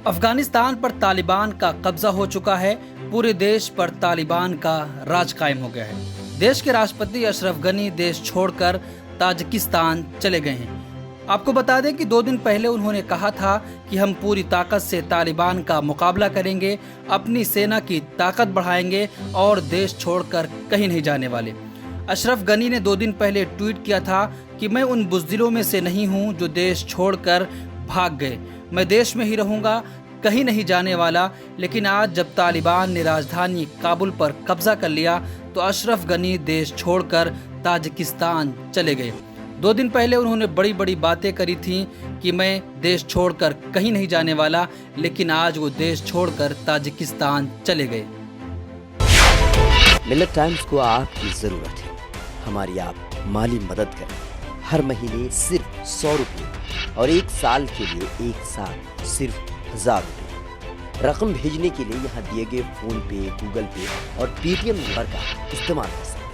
अफगानिस्तान पर तालिबान का कब्जा हो चुका है। पूरे देश पर तालिबान का राज कायम हो गया है। देश के राष्ट्रपति अशरफ गनी देश छोड़कर ताजिकिस्तान चले गए हैं। आपको बता दें कि 2 दिन पहले उन्होंने कहा था कि हम पूरी ताकत से तालिबान का मुकाबला करेंगे, अपनी सेना की ताकत बढ़ाएंगे और देश छोड़कर कहीं नहीं जाने वाले। अशरफ गनी ने 2 दिन पहले ट्वीट किया था कि मैं उन बुज़दिलों में से नहीं हूं जो देश छोड़कर भाग गए। मैं देश में ही रहूंगा, कहीं नहीं जाने वाला। लेकिन आज जब तालिबान ने राजधानी काबुल पर कब्जा कर लिया तो अशरफ गनी देश छोड़कर ताजिकिस्तान चले गए। 2 दिन पहले उन्होंने बड़ी बड़ी बातें करी थी कि मैं देश छोड़कर कहीं नहीं जाने वाला, लेकिन आज वो देश छोड़कर ताजिकिस्तान चले गए। मिलत टाइम्स को आपकी जरूरत है, हमारी आप माली मदद करें। हर महीने सिर्फ 100 रुपये और 1 साल के लिए एक साथ सिर्फ 1000 रुपये। रकम भेजने के लिए यहाँ दिए गए फोन पे, गूगल पे और पेटीएम नंबर का इस्तेमाल कर सकते हैं।